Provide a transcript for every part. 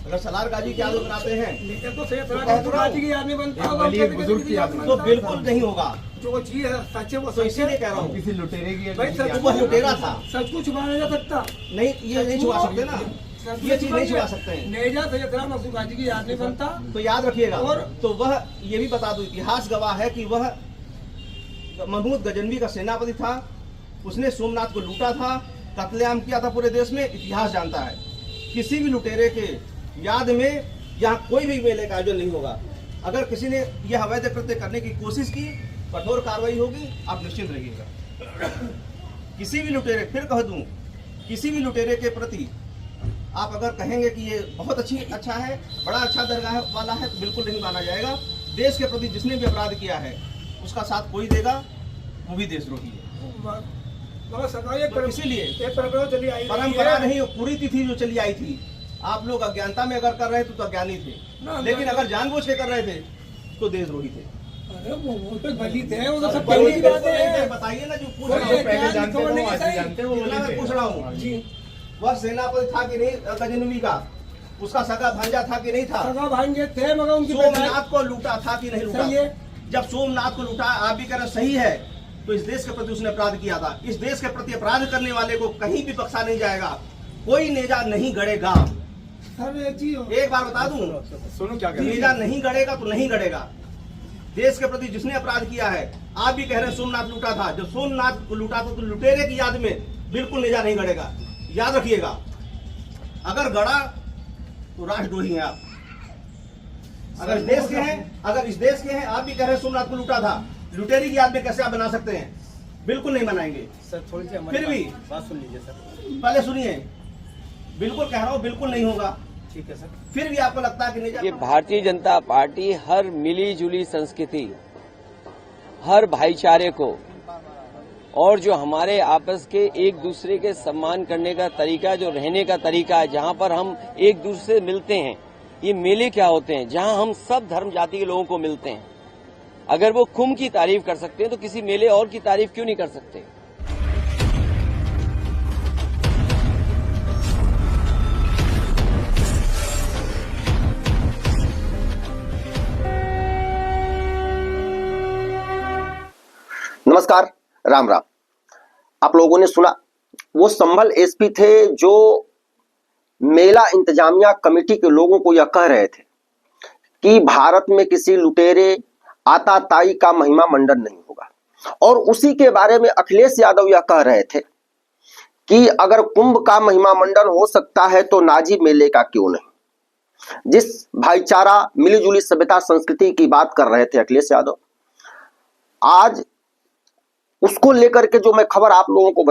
अगर सलार गाजी की याद बनाते हैं बुजुर्ग की याद तो बिल्कुल नहीं होगा। जो चीज है सच्चे वो तो इसीलिए कह रहा हूँ किसी लुटेरे की भाई सच वो लुटेरा था। सच को छुपा नहीं जा सकता। नहीं, ये नहीं छुपा सकते ना, ये चीज नहीं छुपा सकते हैं। नेजा सैयदराम मकसूद गाजी की याद नहीं बनता। तो याद रखिएगा। और तो वह ये भी बता दूं, इतिहास गवाह है कि वह महमूद गजनवी का सेनापति था। उसने सोमनाथ को लूटा था, कत्लेआम किया था पूरे देश में। इतिहास जानता है किसी भी लुटेरे के याद में यहाँ कोई भी मेले का आयोजन नहीं होगा। अगर किसी ने यह अवैध कृत्य करने की कोशिश की, कठोर कार्रवाई होगी, आप निश्चिंत रहिएगा। किसी भी लुटेरे, फिर कह दूं, किसी भी लुटेरे के प्रति आप अगर कहेंगे कि ये बहुत अच्छा है, बड़ा अच्छा दरगाह वाला है, तो बिल्कुल नहीं माना जाएगा। देश के प्रति जिसने भी अपराध किया है उसका साथ कोई देगा, वो भी देशद्रोही है। तो इसीलिए परंपरा नहीं, पूरी तिथि जो चली आई थी, आप लोग अज्ञानता में अगर कर रहे थे तो अज्ञानी थे, लेकिन अगर जानबूझ के कर रहे थे तो देशद्रोही थे। अरे वो तो गली थे, वो तो सब पहले की बात है। बताइए ना, जो पूछ वो रहा हूँ, पहले जानते हो, आज भी जानते हो, जितना मैं पूछ रहा हूँ, जी वह सेनापति था कि नहीं गजनवी का? उसका सगा भांजा था कि नहीं था? सगा भांजे थे, मगर उनकी सोमनाथ को लूटा था कि नहीं लूटा? सही है। जब सोमनाथ को लूटा, आप भी कह रहे सही है, तो इस देश के प्रति उसने अपराध किया था। इस देश के प्रति अपराध करने वाले को कहीं भी बख्शा नहीं जाएगा, कोई नेजा नहीं गड़ेगा। एक बार बता दूं, सुनो क्या कह नेजा नहीं गड़ेगा तो नहीं गड़ेगा। देश के प्रति जिसने अपराध किया है, आप भी कह रहे हैं सोमनाथ लूटा था, जब सोमनाथ को लूटा था तो लुटेरे की याद में बिल्कुल नेजा नहीं गड़ेगा। याद रखिएगा, अगर गड़ा तो राष्ट्रद्रोही हैं आप। अगर इस देश के हैं, आप भी कह रहे हैं सोमनाथ को लूटा था, लुटेरी की याद में कैसे आप बना सकते हैं? बिल्कुल नहीं बनाएंगे सर। थोड़ी सी फिर भी बात सुन लीजिए सर, पहले सुनिए, बिल्कुल कह रहा हूँ, बिल्कुल नहीं होगा। ठीक है सर। फिर भी आपको लगता है कि नहीं? ये भारतीय जनता पार्टी हर मिली जुली संस्कृति, हर भाईचारे को और जो हमारे आपस के एक दूसरे के सम्मान करने का तरीका, जो रहने का तरीका है, जहां पर हम एक दूसरे से मिलते हैं, ये मेले क्या होते हैं जहां हम सब धर्म जाति के लोगों को मिलते हैं। अगर वो कुंभ की तारीफ कर सकते हैं तो किसी मेले और की तारीफ क्यों नहीं कर सकते? नमस्कार, राम राम। आप लोगों ने सुना, वो संभल एसपी थे जो मेला इंतजामिया कमेटी के लोगों को यह कह रहे थे कि भारत में किसी लुटेरे आताताई का महिमा मंडन नहीं होगा। और उसी के बारे में अखिलेश यादव यह कह रहे थे कि अगर कुंभ का महिमा मंडन हो सकता है तो नाजी मेले का क्यों नहीं। जिस भाईचारा, मिलीजुली सभ्यता, संस्कृति की बात कर रहे थे अखिलेश यादव, आज उसको लेकर के जो मैं खबर आप लोगों को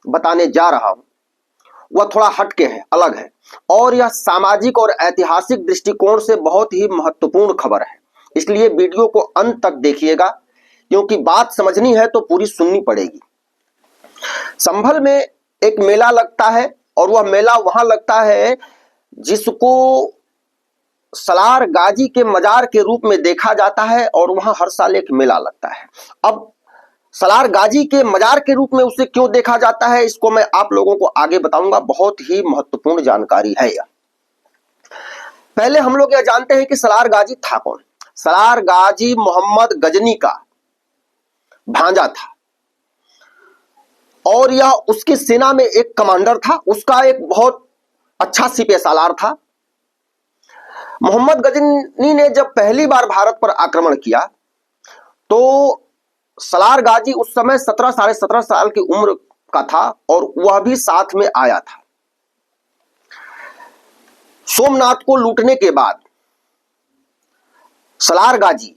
बताने जा रहा हूं, वह थोड़ा हटके है, अलग है। और यह सामाजिक और ऐतिहासिक दृष्टिकोण से बहुत ही महत्वपूर्ण खबर है। इसलिए वीडियो को अंत तक देखिएगा, क्योंकि बात समझनी है तो पूरी सुननी पड़ेगी। संभल में एक मेला लगता है, और वह मेला वहां लगता है जिसको सलार गाजी के मजार के रूप में देखा जाता है, और वहां हर साल एक मेला लगता है। अब सलार गाजी के मजार के रूप में उसे क्यों देखा जाता है, इसको मैं आप लोगों को आगे बताऊंगा। बहुत ही महत्वपूर्ण जानकारी है यह। पहले हम लोग यह जानते हैं कि सलार गाजी था कौन। सलार गाजी मोहम्मद गजनी का भांजा था, और यह उसकी सेना में एक कमांडर था। उसका एक बहुत अच्छा सिपह सालार था। मोहम्मद गजनी ने जब पहली बार भारत पर आक्रमण किया तो सलार गाजी उस समय 17 साढ़े 17 साल की उम्र का था, और वह भी साथ में आया था। सोमनाथ को लूटने के बाद सलार गाजी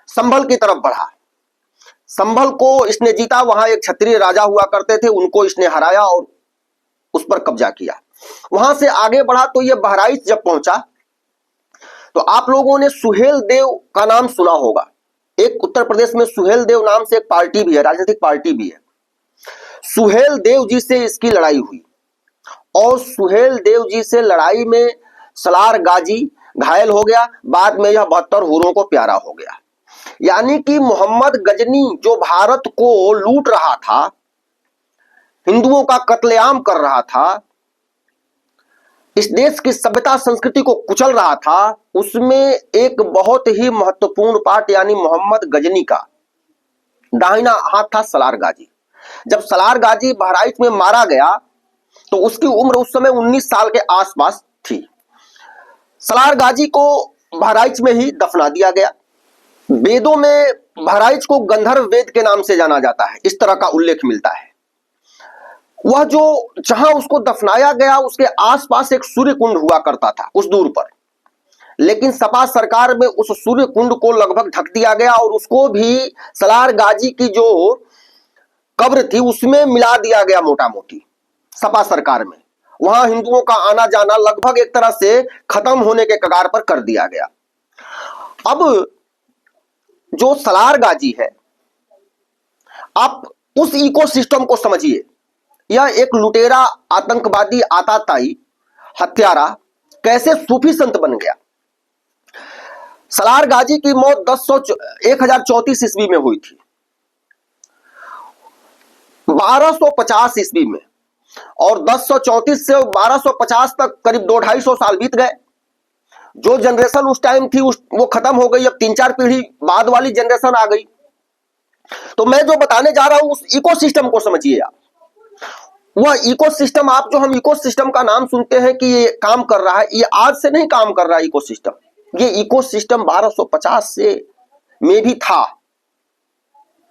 संभल की तरफ बढ़ा। संभल को इसने जीता। वहां एक क्षत्रिय राजा हुआ करते थे, उनको इसने हराया और उस पर कब्जा किया। वहां से आगे बढ़ा तो यह बहराइच जब पहुंचा तो आप लोगों ने सुहेल देव का नाम सुना होगा। एक उत्तर प्रदेश में सुहेल देव नाम से एक पार्टी भी है, राजनीतिक पार्टी भी है। सुहेल देव जी से इसकी लड़ाई हुई, और सुहेल देव जी से लड़ाई में सलार गाजी घायल हो गया। बाद में यह 72 हुरों को प्यारा हो गया। यानी कि मोहम्मद गजनी जो भारत को लूट रहा था, हिंदुओं का कत्लेआम कर रहा था, इस देश की सभ्यता संस्कृति को कुचल रहा था, उसमें एक बहुत ही महत्वपूर्ण पार्ट यानी मोहम्मद गजनी का दाहिना हाथ था सलार गाजी। जब सलार गाजी बहराइच में मारा गया तो उसकी उम्र उस समय 19 साल के आसपास थी। सलार गाजी को बहराइच में ही दफना दिया गया। वेदों में बहराइच को गंधर्व वेद के नाम से जाना जाता है, इस तरह का उल्लेख मिलता है। वह जो जहां उसको दफनाया गया उसके आसपास एक सूर्य कुंड हुआ करता था कुछ दूर पर, लेकिन सपा सरकार में उस सूर्य कुंड को लगभग ढक दिया गया और उसको भी सलार गाजी की जो कब्र थी उसमें मिला दिया गया मोटा मोटी सपा सरकार में। वहां हिंदुओं का आना जाना लगभग एक तरह से खत्म होने के कगार पर कर दिया गया। अब जो सलार गाजी है, आप उस इकोसिस्टम को समझिए। यह एक लुटेरा, आतंकवादी, आताताई, हत्यारा कैसे सूफी संत बन गया। सलार गाजी की मौत 1034 ईस्वी में हुई थी, 1250 ईस्वी में, और 1034 से 1250 तक करीब 200-250 साल बीत गए। जो जनरेशन उस टाइम थी वो खत्म हो गई। अब 3-4 पीढ़ी बाद वाली जनरेशन आ गई। तो मैं जो बताने जा रहा हूं उस इकोसिस्टम को समझिए आप। वह इकोसिस्टम, आप जो हम इकोसिस्टम का नाम सुनते हैं कि ये काम कर रहा है, ये आज से नहीं काम कर रहा है इकोसिस्टम। ये इकोसिस्टम 1250 से में भी था।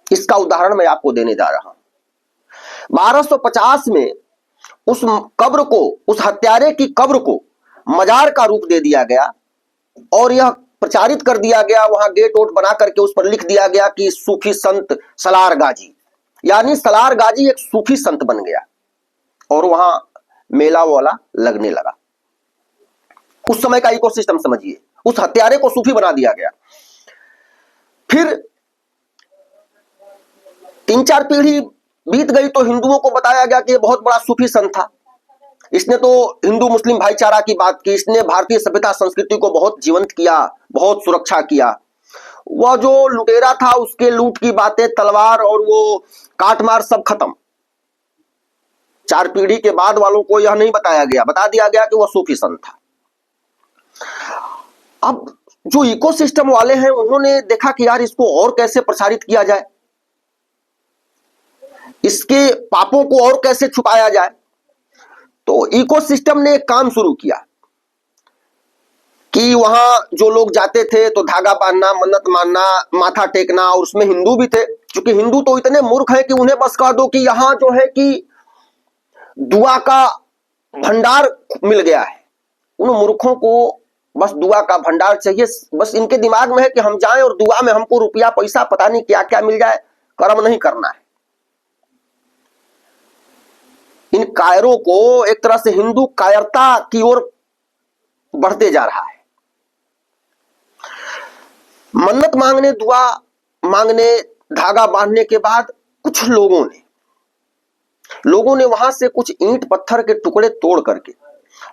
इसका उदाहरण मैं आपको देने जा रहा हूं। 1250 में उस कब्र को, उस हत्यारे की कब्र को मजार का रूप दे दिया गया और यह प्रचारित कर दिया गया। वहां गेट वोट बना करके उस पर लिख दिया गया कि सूफी संत सलार गाजी, यानी सलार गाजी एक सूफी संत बन गया और वहां मेला वाला लगने लगा। उस समय का इकोसिस्टम समझिए। उस हत्यारे को सूफी बना दिया गया। फिर 3-4 पीढ़ी बीत गई तो हिंदुओं को बताया गया कि यह बहुत बड़ा सूफी संत था। इसने तो हिंदू मुस्लिम भाईचारा की बात की, इसने भारतीय सभ्यता संस्कृति को बहुत जीवंत किया, बहुत सुरक्षा किया। वह जो लुटेरा था उसके लूट की बातें, तलवार और वो काटमार सब खत्म। 4 पीढ़ी के बाद वालों को यह नहीं बताया गया, बता दिया गया कि वह सूफी संत था। अब जो इकोसिस्टम वाले हैं उन्होंने देखा कि यार इसको और कैसे प्रसारित किया जाए, इसके पापों को और कैसे छुपाया जाए। तो इकोसिस्टम ने एक काम शुरू किया कि वहां जो लोग जाते थे तो धागा बांधना, मन्नत मानना, माथा टेकना, और उसमें हिंदू भी थे। क्योंकि हिंदू तो इतने मूर्ख हैं कि उन्हें बस कह दो कि यहां जो है कि दुआ का भंडार मिल गया है। उन मूर्खों को बस दुआ का भंडार चाहिए। बस इनके दिमाग में है कि हम जाएं और दुआ में हमको रुपया पैसा पता नहीं क्या क्या मिल जाए, कर्म नहीं करना है। इन कायरों को एक तरह से हिंदू कायरता की ओर बढ़ते जा रहा है। मन्नत मांगने, दुआ मांगने, धागा बांधने के बाद कुछ लोगों ने वहां से कुछ ईंट पत्थर के टुकड़े तोड़ करके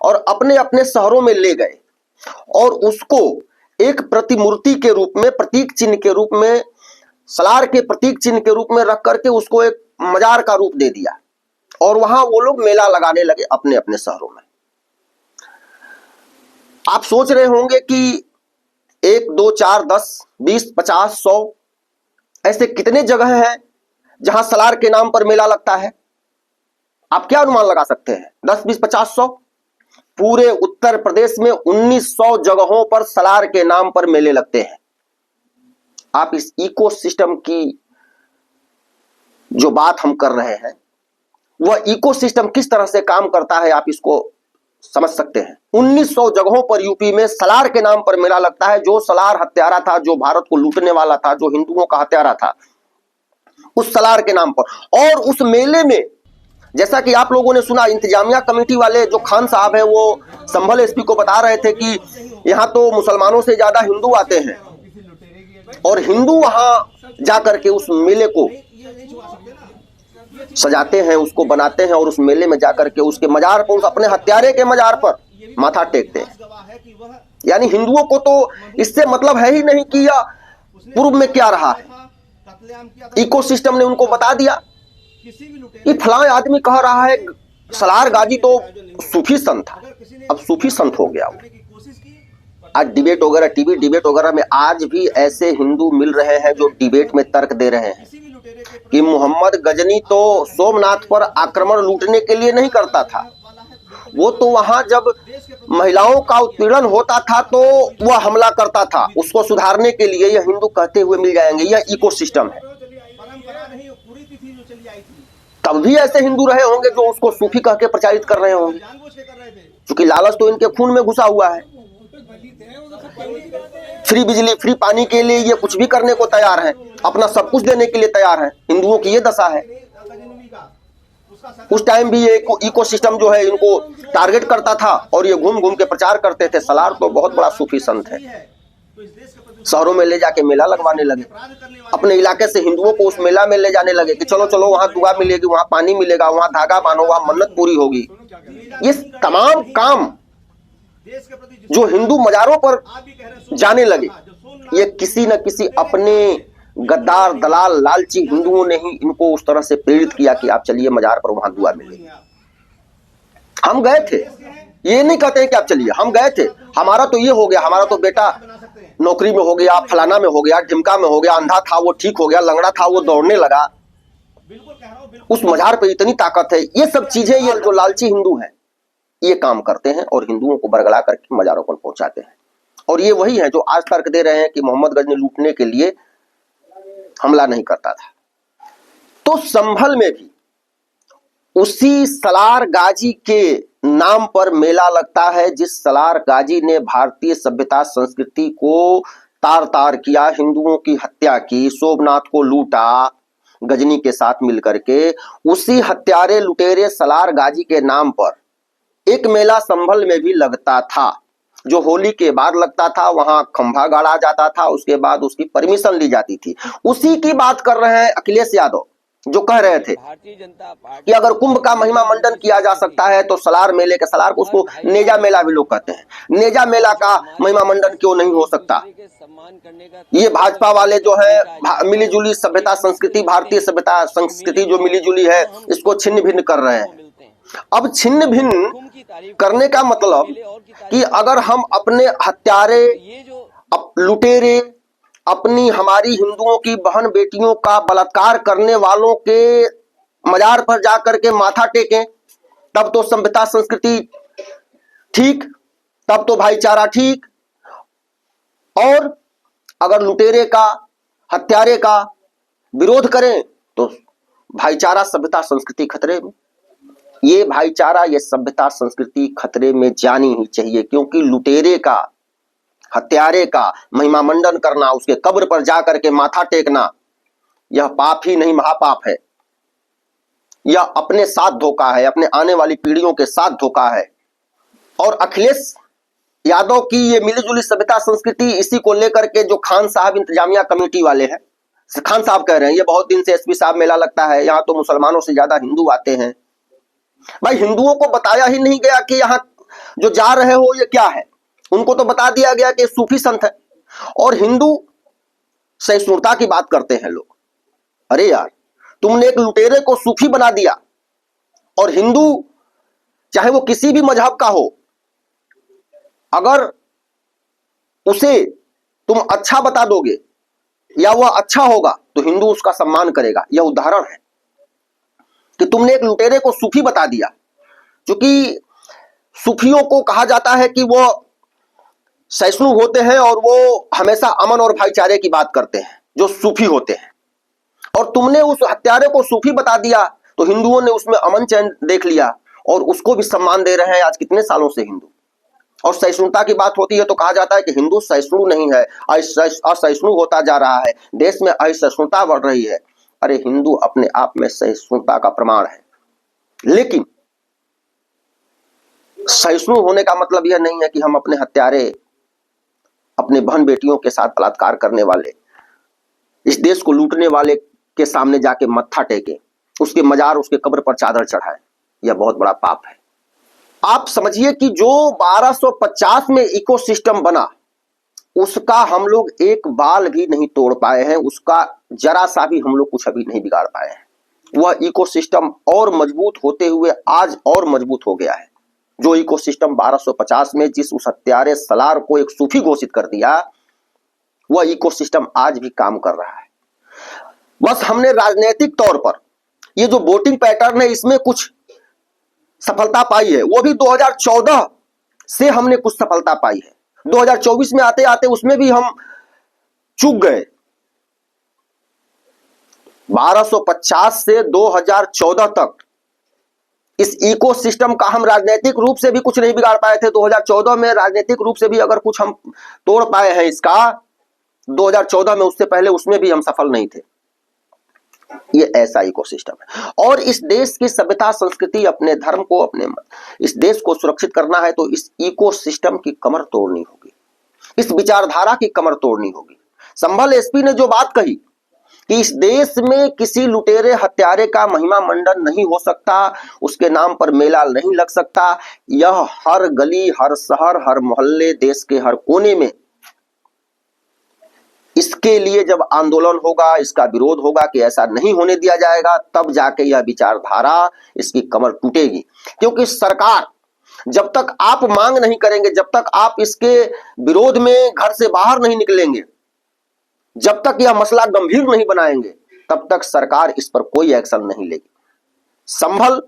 और अपने अपने शहरों में ले गए और उसको एक प्रतिमूर्ति के रूप में, प्रतीक चिन्ह के रूप में, सलार के प्रतीक चिन्ह के रूप में रख करके उसको एक मजार का रूप दे दिया और वहां वो लोग मेला लगाने लगे अपने अपने शहरों में। आप सोच रहे होंगे कि 1, 2, 4, 10, 20, 50, 100 ऐसे कितने जगह हैं जहां सलार के नाम पर मेला लगता है। आप क्या अनुमान लगा सकते हैं? 10, 20, 50, 100? पूरे उत्तर प्रदेश में 1900 जगहों पर सलार के नाम पर मेले लगते हैं। आप इस इकोसिस्टम की जो बात हम कर रहे हैं, वह इकोसिस्टम किस तरह से काम करता है आप इसको समझ सकते हैं। 1900 जगहों पर यूपी में सलार के नाम पर मेला लगता है। जो सलार हत्यारा था, जो भारत को लूटने वाला था, जो हिंदुओं का हत्यारा था, उस सलार के नाम पर। और उस मेले में जैसा कि आप लोगों ने सुना, इंतजामिया कमेटी वाले जो खान साहब हैं वो संभल एसपी को बता रहे थे कि यहां तो मुसलमानों से ज्यादा हिंदू आते हैं और हिंदू वहां जाकर के उस मेले को सजाते हैं, उसको बनाते हैं और उस मेले में जाकर के उसके मजार पर, उस अपने हत्यारे के मजार पर माथा टेकते हैं। यानी हिंदुओं को तो इससे मतलब है ही नहीं कि यह पूर्व में क्या रहा है। इकोसिस्टम ने उनको बता दिया कि फलां आदमी कह रहा है सलार गाजी तो सूफी संत था। अब सूफी संत हो गया वो। करने की कोशिश की, पर आज डिबेट वगैरह, टीवी डिबेट वगैरह में आज भी ऐसे हिंदू मिल रहे हैं जो डिबेट में तर्क दे रहे हैं किसी भी लुटेरे के कि मोहम्मद गजनी तो सोमनाथ पर आक्रमण लूटने के लिए नहीं करता था, वाला है, वो तो वहां जब महिलाओं का उत्पीड़न होता था तो वह हमला करता था, उसको सुधारने के लिए यह हिंदू कहते हुए मिल जाएंगे। यह इकोसिस्टम है। परंपरा नहीं, वो पूरी तिथि जो चली आई थी, तब भी ऐसे हिंदू रहे होंगे जो उसको सूफी कह के प्रचारित कर रहे होंगे, जानबूझ के कर रहे थे। क्योंकि लालच तो इनके खून में घुसा हुआ है। फ्री बिजली, फ्री पानी के लिए ये कुछ भी करने को तैयार है, अपना सब कुछ देने के लिए तैयार है। हिंदुओं की ये दशा है। गजनवी का उसका उस टाइम भी ये इकोसिस्टम जो है इनको टारगेट करता था और ये घूम घूम के प्रचार करते थे। सलार तो बहुत बड़ा सूफी संत है। तो इस देश के प्रति शहरों में ले जाके मेला लगवाने लगे, अपराध करने वाले अपने इलाके से हिंदुओं को उस मेला में ले जाने लगे कि चलो चलो वहाँ दुआ मिलेगी, वहाँ पानी मिलेगा, वहाँ धागा बांधो, वहाँ मन्नत पूरी होगी। ये तमाम काम देश के प्रति जो हिंदू मजारों पर आप भी कह रहे हैं, जाने लगे, जो सोमनाथ ये किसी न किसी अपने गद्दार, दलाल, लालची हिंदुओं ने ही इनको उस तरह से प्रेरित किया कि आप चलिए मजार पर, वहां दुआ मिलेगी। हम गए थे, ये नहीं कहते हैं कि आप चलिए, हम गए थे। हमारा तो ये हो गया, हमारा तो बेटा बना सकते हैं। नौकरी में हो गया, फलाना में हो गया, ढिमका में हो गया, अंधा था वो ठीक हो गया, लंगड़ा था वो दौड़ने लगा। बिल्कुल कह रहा हूँ, बिल्कुल उस मजार पे इतनी ताकत है। ये सब चीजें ये जो लालची हिंदू हैं ये काम करते हैं और हिंदुओं को बरगला करके मजारों पर पहुंचाते हैं। और ये वही है जो आज तर्क दे रहे हैं कि मोहम्मद गजनी लूटने के लिए हमला नहीं करता था। तो संभल में भी उसी सलार गाजी के नाम पर मेला लगता है, जिस सलार गाजी ने भारतीय सभ्यता संस्कृति को तार तार किया, हिंदुओं की हत्या की, सोमनाथ को लूटा गजनी के साथ मिलकर के। उसी हत्यारे लुटेरे सलार गाजी के नाम पर एक मेला संभल में भी लगता था, जो होली के बाद लगता था। वहां खंभा गाड़ा जाता था, उसके बाद उसकी परमिशन ली जाती थी। उसी की बात कर रहे हैं अखिलेश यादव, जो कह रहे थे भारतीय जनता कि पार्टी अगर कुंभ का महिमा मंडन किया जा सकता है तो सलार मेले के, सलार को उसको नेजा मेला भी लोग कहते हैं, नेजा मेला का महिमा मंडन क्यों नहीं हो सकता। के सम्मान करने का ये भाजपा वाले जो है मिलीजुली सभ्यता संस्कृति, भारतीय सभ्यता संस्कृति जो मिलीजुली है, इसको छिन्न भिन्न कर रहे हैं। मिलते हैं। अब छिन्न भिन्न कुंभ की तारीफ करने का मतलब कि अगर हम अपने हत्यारे, ये जो लुटेरे, अपनी हमारी हिंदुओं की बहन बेटियों का बलात्कार करने वालों के मजार पर जाकर के माथा टेकें, तब तो सभ्यता संस्कृति ठीक, तब तो भाईचारा ठीक। और अगर लुटेरे का, हत्यारे का विरोध करें तो भाईचारा, सभ्यता संस्कृति खतरे में। ये भाईचारा, ये सभ्यता संस्कृति खतरे में जानी ही चाहिए, क्योंकि लुटेरे का, हत्यारे का महिमा मंडन करना, उसके कब्र पर जाकर के माथा टेकना, यह पाप ही नहीं महापाप है। यह अपने साथ धोखा है, अपने आने वाली पीढ़ियों के साथ धोखा है। और अखिलेश यादव की ये मिलीजुली सभ्यता संस्कृति, इसी को लेकर के जो खान साहब इंतजामिया कमेटी वाले हैं, खान साहब कह रहे हैं ये बहुत दिन से एसपी साहब मेला लगता है, यहाँ तो मुसलमानों से ज्यादा हिंदू आते हैं। भाई हिंदुओं को बताया ही नहीं गया कि यहाँ जो जा रहे हो ये क्या है। उनको तो बता दिया गया कि सूफी संत है। और हिंदू सहिष्णुता की बात करते हैं लोग। अरे यार, तुमने एक लुटेरे को सूफी बना दिया, और हिंदू चाहे वो किसी भी मजहब का हो, अगर उसे तुम अच्छा बता दोगे या वह अच्छा होगा तो हिंदू उसका सम्मान करेगा। यह उदाहरण है कि तुमने एक लुटेरे को सूफी बता दिया। क्योंकि सूफियों को कहा जाता है कि वो सहिष्णु होते हैं और वो हमेशा अमन और भाईचारे की बात करते हैं, जो सूफी होते हैं। और तुमने उस हत्यारे को सूफी बता दिया तो हिंदुओं ने उसमें अमन चैन देख लिया और उसको भी सम्मान दे रहे हैं आज कितने सालों से हिंदू। और सहिष्णुता की बात होती है तो कहा जाता है कि हिंदू सहिष्णु नहीं है, असहिष्णु होता जा रहा है, देश में असहिष्णुता बढ़ रही है। अरे हिंदू अपने आप में सहिष्णुता का प्रमाण है, लेकिन सहिष्णु होने का मतलब यह नहीं है कि हम अपने हत्यारे, अपने बहन बेटियों के साथ बलात्कार करने वाले, इस देश को लूटने वाले के सामने जाके मत्था टेके, उसके मजार, उसके कब्र पर चादर चढ़ाए। यह बहुत बड़ा पाप है। आप समझिए कि जो 1250 में इकोसिस्टम बना, उसका हम लोग एक बाल भी नहीं तोड़ पाए हैं, उसका जरा सा भी हम लोग कुछ अभी नहीं बिगाड़ पाए हैं। वह इकोसिस्टम और मजबूत होते हुए आज और मजबूत हो गया है। जो इकोसिस्टम 1250 में जिस उस हत्यारे सलार को एक सूफी घोषित कर दिया, वह इकोसिस्टम आज भी काम कर रहा है। बस हमने राजनीतिक तौर पर ये जो वोटिंग पैटर्न है इसमें कुछ सफलता पाई है, वो भी 2014 से हमने कुछ सफलता पाई है। 2024 में आते आते उसमें भी हम चूक गए। 1250 से 2014 तक इस इकोसिस्टम का हम राजनीतिक रूप से भी कुछ नहीं बिगाड़ पाए थे। 2014 में राजनीतिक रूप से भी अगर कुछ हम तोड़ पाए हैं इसका, 2014 में, उससे पहले उसमें भी हम सफल नहीं थे। ये ऐसा इकोसिस्टम है। और इस देश की सभ्यता, संस्कृति, अपने धर्म को, इस देश को सुरक्षित करना है तो इस इकोसिस्टम की कमर तोड़नी होगी, इस विचारधारा की कमर तोड़नी होगी। संभल एसपी ने जो बात कही कि इस देश में किसी लुटेरे हत्यारे का महिमा मंडन नहीं हो सकता, उसके नाम पर मेला नहीं लग सकता, यह हर गली, हर शहर, हर मोहल्ले, देश के हर कोने में इसके लिए जब आंदोलन होगा, इसका विरोध होगा कि ऐसा नहीं होने दिया जाएगा, तब जाके यह विचारधारा, इसकी कमर टूटेगी। क्योंकि सरकार जब तक आप मांग नहीं करेंगे, जब तक आप इसके विरोध में घर से बाहर नहीं निकलेंगे, जब तक यह मसला गंभीर नहीं बनाएंगे, तब तक सरकार इस पर कोई एक्शन नहीं लेगी। संभल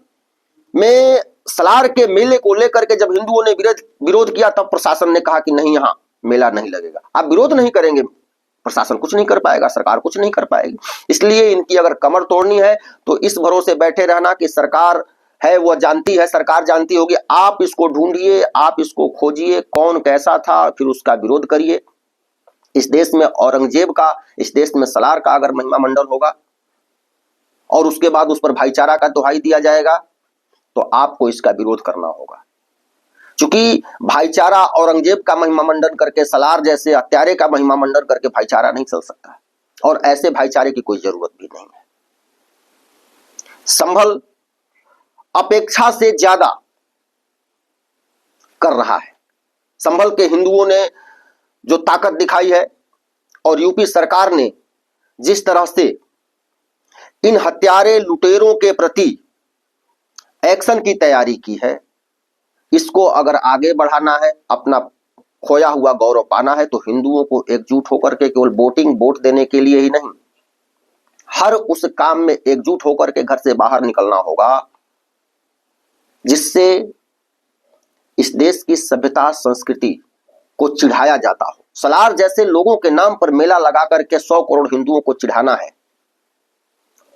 में सलार के मेले को लेकर के जब हिंदुओं ने विरोध किया, तब प्रशासन ने कहा कि नहीं, यहां मेला नहीं लगेगा। आप विरोध नहीं करेंगे, प्रशासन कुछ नहीं कर पाएगा, सरकार कुछ नहीं कर पाएगी। इसलिए इनकी अगर कमर तोड़नी है तो इस भरोसे बैठे रहना कि सरकार है वह जानती है, सरकार जानती होगी। आप इसको ढूंढिए, आप इसको खोजिए, कौन कैसा था, फिर उसका विरोध करिए। इस देश में औरंगजेब का, इस देश में सलार का अगर महिमा मंडन होगा और उसके बाद उस पर भाईचारा का दुहाई दिया जाएगा, तो आपको इसका विरोध करना होगा। क्योंकि भाईचारा औरंगजेब का महिमा मंडन करके, सलार जैसे हत्यारे का महिमा मंडन करके भाईचारा नहीं चल सकता, और ऐसे भाईचारे की कोई जरूरत भी नहीं है। संभल अपेक्षा से ज्यादा कर रहा है। संभल के हिंदुओं ने जो ताकत दिखाई है और यूपी सरकार ने जिस तरह से इन हत्यारे लुटेरों के प्रति एक्शन की तैयारी की है, इसको अगर आगे बढ़ाना है, अपना खोया हुआ गौरव पाना है, तो हिंदुओं को एकजुट होकर के केवल वोट देने के लिए ही नहीं, हर उस काम में एकजुट होकर के घर से बाहर निकलना होगा जिससे इस देश की सभ्यता, संस्कृति को चिढ़ाया जाता हो। सलार जैसे लोगों के नाम पर मेला लगा करके 100 करोड़ हिंदुओं को चिढ़ाना है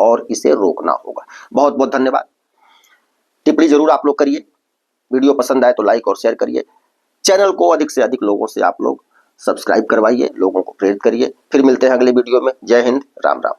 और इसे रोकना होगा। बहुत बहुत धन्यवाद। टिप्पणी जरूर आप लोग करिए, वीडियो पसंद आए तो लाइक और शेयर करिए, चैनल को अधिक से अधिक लोगों से आप लोग सब्सक्राइब करवाइए, लोगों को प्रेरित करिए। फिर मिलते हैं अगले वीडियो में। जय हिंद, राम राम।